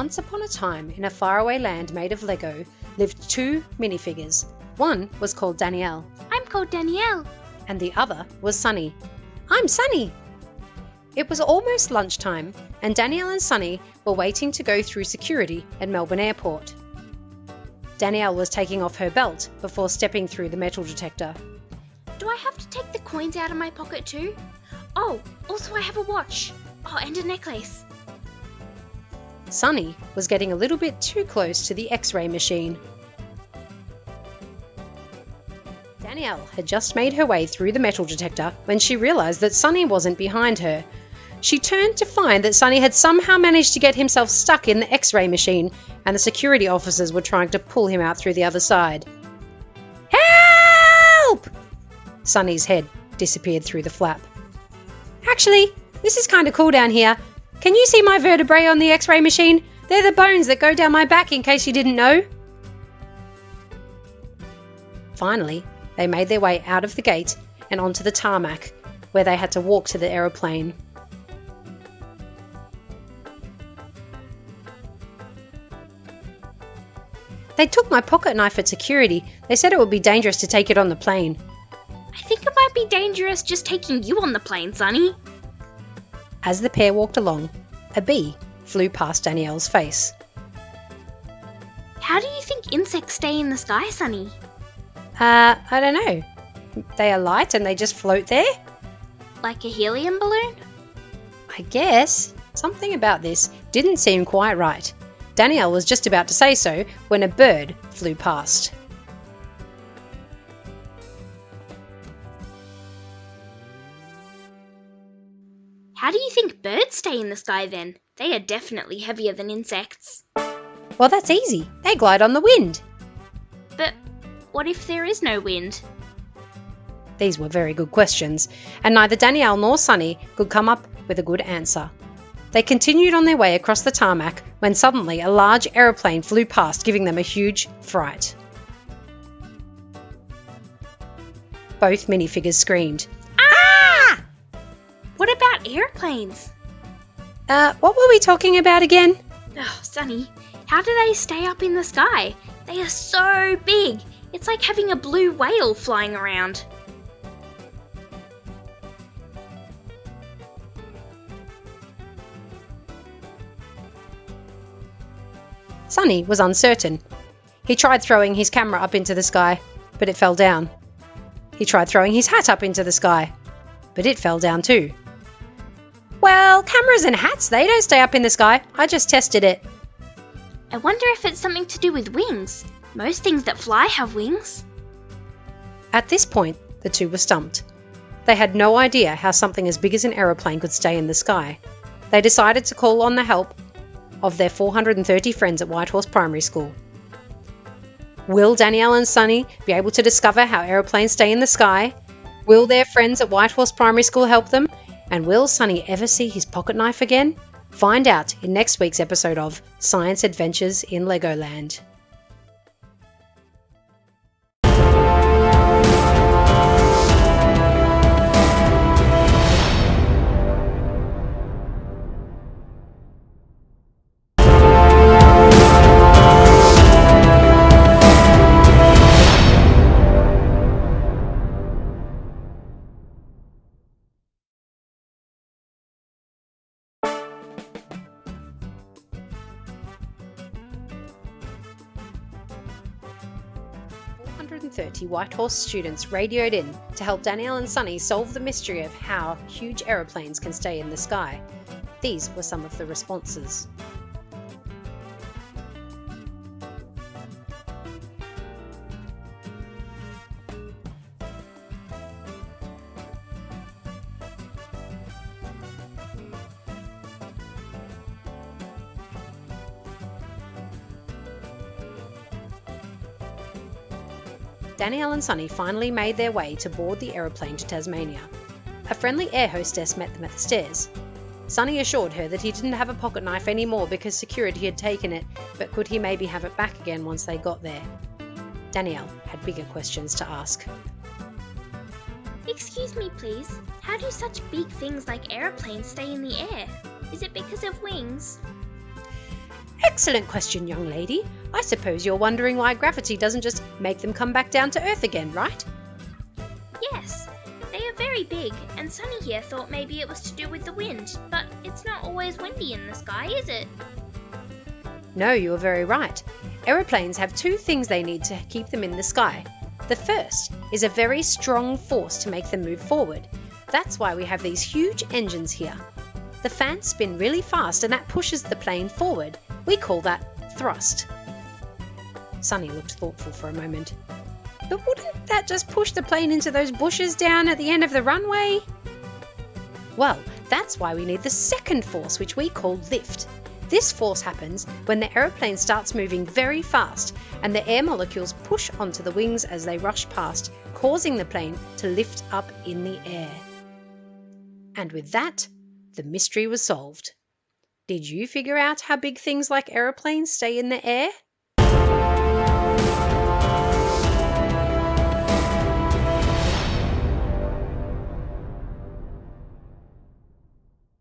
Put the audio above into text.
Once upon a time, in a faraway land made of Lego, lived two minifigures. One was called Danielle. I'm called Danielle. And the other was Sunny. I'm Sunny. It was almost lunchtime, and Danielle and Sunny were waiting to go through security at Melbourne Airport. Danielle was taking off her belt before stepping through the metal detector. Do I have to take the coins out of my pocket too? Oh, also I have a watch. Oh, and a necklace. Sunny was getting a little bit too close to the X-ray machine. Danielle had just made her way through the metal detector when she realised that Sunny wasn't behind her. She turned to find that Sunny had somehow managed to get himself stuck in the X-ray machine, and the security officers were trying to pull him out through the other side. Help! Sunny's head disappeared through the flap. Actually, this is kind of cool down here. Can you see my vertebrae on the X-ray machine? They're the bones that go down my back, in case you didn't know. Finally, they made their way out of the gate and onto the tarmac, where they had to walk to the aeroplane. They took my pocket knife at security. They said it would be dangerous to take it on the plane. I think it might be dangerous just taking you on the plane, Sunny. As the pair walked along, a bee flew past Danielle's face. How do you think insects stay in the sky, Sunny? I don't know. They are light and they just float there? Like a helium balloon? I guess. Something about this didn't seem quite right. Danielle was just about to say so when a bird flew past. How do you think birds stay in the sky then? They are definitely heavier than insects. Well, that's easy. They glide on the wind. But what if there is no wind? These were very good questions, and neither Danielle nor Sunny could come up with a good answer. They continued on their way across the tarmac when suddenly a large aeroplane flew past, giving them a huge fright. Both minifigures screamed. Ah! What about airplanes? What were we talking about again? Oh, Sunny, how do they stay up in the sky? They are so big. It's like having a blue whale flying around. Sunny was uncertain. He tried throwing his camera up into the sky, but it fell down. He tried throwing his hat up into the sky, but it fell down too. Well, cameras and hats, they don't stay up in the sky. I just tested it. I wonder if it's something to do with wings. Most things that fly have wings. At this point, the two were stumped. They had no idea how something as big as an aeroplane could stay in the sky. They decided to call on the help of their 430 friends at Whitehorse Primary School. Will Danielle and Sunny be able to discover how aeroplanes stay in the sky? Will their friends at Whitehorse Primary School help them? And will Sunny ever see his pocket knife again? Find out in next week's episode of Science Adventures in LegoLand. Whitehorse students radioed in to help Danielle and Sunny solve the mystery of how huge aeroplanes can stay in the sky. These were some of the responses. Danielle and Sunny finally made their way to board the aeroplane to Tasmania. A friendly air hostess met them at the stairs. Sunny assured her that he didn't have a pocket knife anymore because security had taken it, but could he maybe have it back again once they got there? Danielle had bigger questions to ask. Excuse me, please. How do such big things like aeroplanes stay in the air? Is it because of wings? Excellent question, young lady. I suppose you're wondering why gravity doesn't just make them come back down to Earth again, right? Yes, they are very big, and Sunny here thought maybe it was to do with the wind, but it's not always windy in the sky, is it? No, you're very right. Aeroplanes have two things they need to keep them in the sky. The first is a very strong force to make them move forward. That's why we have these huge engines here. The fans spin really fast and that pushes the plane forward. We call that thrust. Sunny looked thoughtful for a moment. But wouldn't that just push the plane into those bushes down at the end of the runway? Well, that's why we need the second force, which we call lift. This force happens when the aeroplane starts moving very fast and the air molecules push onto the wings as they rush past, causing the plane to lift up in the air. And with that, the mystery was solved. Did you figure out how big things like aeroplanes stay in the air?